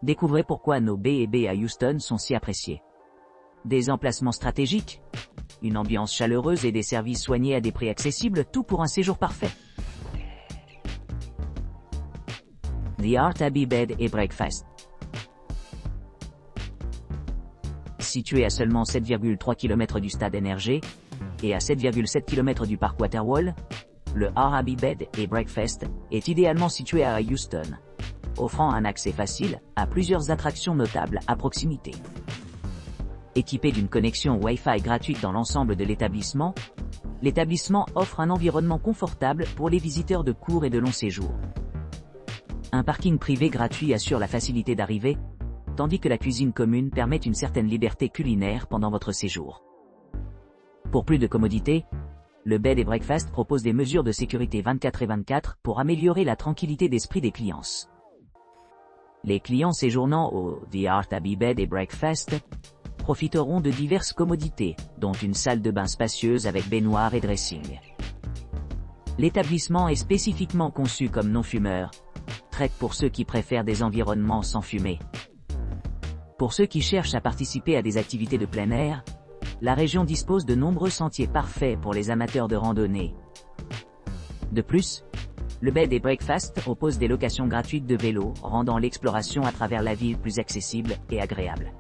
Découvrez pourquoi nos B&B à Houston sont si appréciés. Des emplacements stratégiques, une ambiance chaleureuse et des services soignés à des prix accessibles, tout pour un séjour parfait. The Art Abbey Bed and Breakfast. Situé à seulement 7,3 km du stade NRG et à 7,7 km du parc Waterwall, le Art Abbey Bed and Breakfast est idéalement situé à Houston, offrant un accès facile à plusieurs attractions notables à proximité. Équipé d'une connexion Wi-Fi gratuite dans l'ensemble de l'établissement offre un environnement confortable pour les visiteurs de court et de long séjour. Un parking privé gratuit assure la facilité d'arrivée, tandis que la cuisine commune permet une certaine liberté culinaire pendant votre séjour. Pour plus de commodité, le Bed and Breakfast propose des mesures de sécurité 24/24 pour améliorer la tranquillité d'esprit des clients. Les clients séjournant au The Art Abbey Bed and Breakfast profiteront de diverses commodités, dont une salle de bain spacieuse avec baignoire et dressing. L'établissement est spécifiquement conçu comme non-fumeur, trek pour ceux qui préfèrent des environnements sans fumée. Pour ceux qui cherchent à participer à des activités de plein air, la région dispose de nombreux sentiers parfaits pour les amateurs de randonnée. De plus, le Bed and Breakfast propose des locations gratuites de vélos, rendant l'exploration à travers la ville plus accessible et agréable.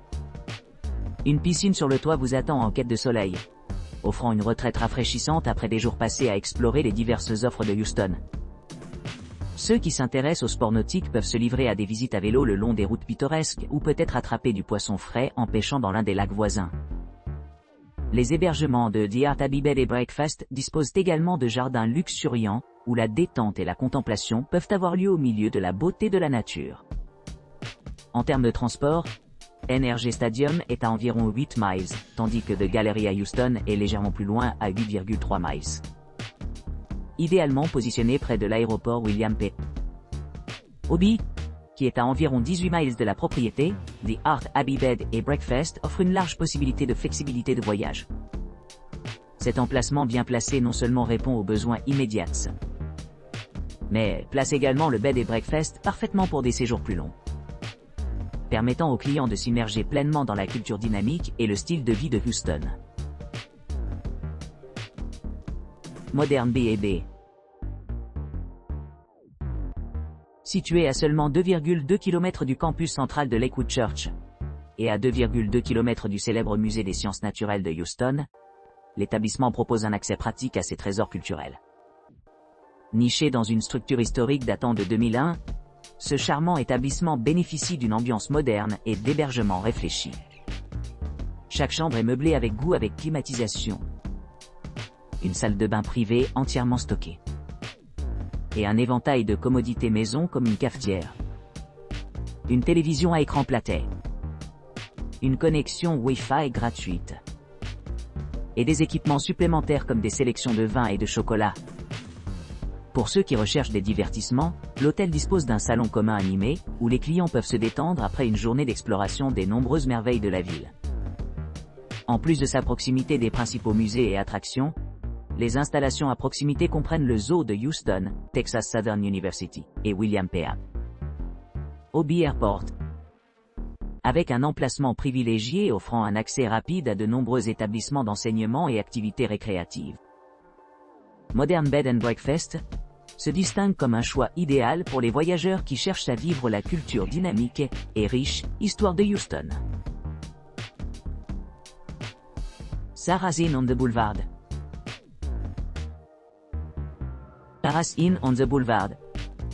Une piscine sur le toit vous attend en quête de soleil, offrant une retraite rafraîchissante après des jours passés à explorer les diverses offres de Houston. Ceux qui s'intéressent au sport nautique peuvent se livrer à des visites à vélo le long des routes pittoresques ou peut-être attraper du poisson frais en pêchant dans l'un des lacs voisins. Les hébergements de The Art Abbey Bed and Breakfast disposent également de jardins luxuriants où la détente et la contemplation peuvent avoir lieu au milieu de la beauté de la nature. En termes de transport, NRG Stadium est à environ 8 miles, tandis que The Gallery à Houston est légèrement plus loin à 8,3 miles. Idéalement positionné près de l'aéroport William P. Hobby, qui est à environ 18 miles de la propriété, The Art Abbey Bed and Breakfast offre une large possibilité de flexibilité de voyage. Cet emplacement bien placé non seulement répond aux besoins immédiats, mais place également le Bed and Breakfast parfaitement pour des séjours plus longs, permettant aux clients de s'immerger pleinement dans la culture dynamique et le style de vie de Houston. Modern B&B. Situé à seulement 2,2 km du campus central de Lakewood Church et à 2,2 km du célèbre musée des sciences naturelles de Houston, l'établissement propose un accès pratique à ses trésors culturels. Niché dans une structure historique datant de 2001, ce charmant établissement bénéficie d'une ambiance moderne et d'hébergement réfléchi. Chaque chambre est meublée avec goût avec climatisation, une salle de bain privée entièrement stockée, et un éventail de commodités maison comme une cafetière, une télévision à écran platé, une connexion Wi-Fi gratuite, et des équipements supplémentaires comme des sélections de vins et de chocolat. Pour ceux qui recherchent des divertissements, l'hôtel dispose d'un salon commun animé, où les clients peuvent se détendre après une journée d'exploration des nombreuses merveilles de la ville. En plus de sa proximité des principaux musées et attractions, les installations à proximité comprennent le zoo de Houston, Texas Southern University, et William P. Hobby Airport. Avec un emplacement privilégié offrant un accès rapide à de nombreux établissements d'enseignement et activités récréatives, Modern Bed and Breakfast se distingue comme un choix idéal pour les voyageurs qui cherchent à vivre la culture dynamique et riche histoire de Houston. Sarah's Inn on the Boulevard. Sarah's Inn on the Boulevard,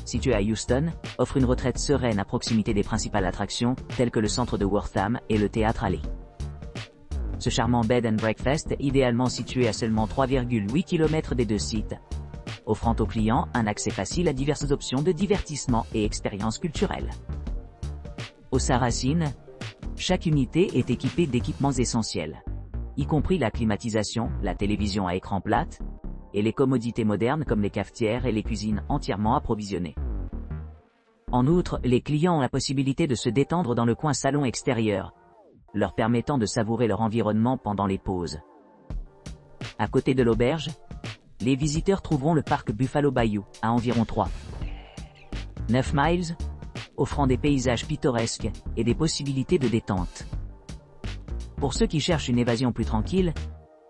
situé à Houston, offre une retraite sereine à proximité des principales attractions, telles que le centre de Wortham et le théâtre Alley. Ce charmant Bed and Breakfast est idéalement situé à seulement 3,8 km des deux sites, offrant aux clients un accès facile à diverses options de divertissement et expériences culturelles. Au Sarah's Inn, chaque unité est équipée d'équipements essentiels, y compris la climatisation, la télévision à écran plate, et les commodités modernes comme les cafetières et les cuisines entièrement approvisionnées. En outre, les clients ont la possibilité de se détendre dans le coin salon extérieur, leur permettant de savourer leur environnement pendant les pauses. À côté de l'auberge, les visiteurs trouveront le parc Buffalo Bayou, à environ 3,9 miles, offrant des paysages pittoresques et des possibilités de détente. Pour ceux qui cherchent une évasion plus tranquille,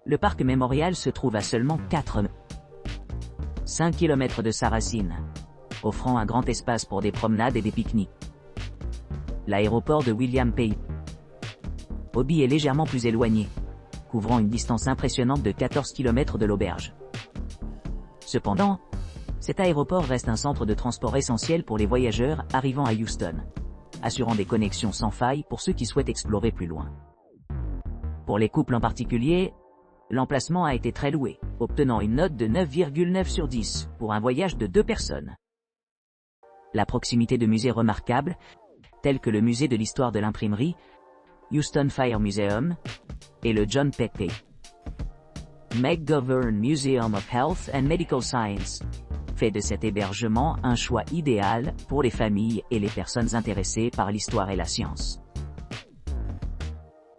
le parc mémorial se trouve à seulement 5 km de sa racine, offrant un grand espace pour des promenades et des pique-niques. L'aéroport de William P. Hobby est légèrement plus éloigné, couvrant une distance impressionnante de 14 km de l'auberge. Cependant, cet aéroport reste un centre de transport essentiel pour les voyageurs arrivant à Houston, assurant des connexions sans faille pour ceux qui souhaitent explorer plus loin. Pour les couples en particulier, l'emplacement a été très loué, obtenant une note de 9,9 sur 10 pour un voyage de 2 personnes. La proximité de musées remarquables, tels que le musée de l'histoire de l'imprimerie, Houston Fire Museum, et le John P. McGovern Museum of Health and Medical Science, fait de cet hébergement un choix idéal pour les familles et les personnes intéressées par l'histoire et la science.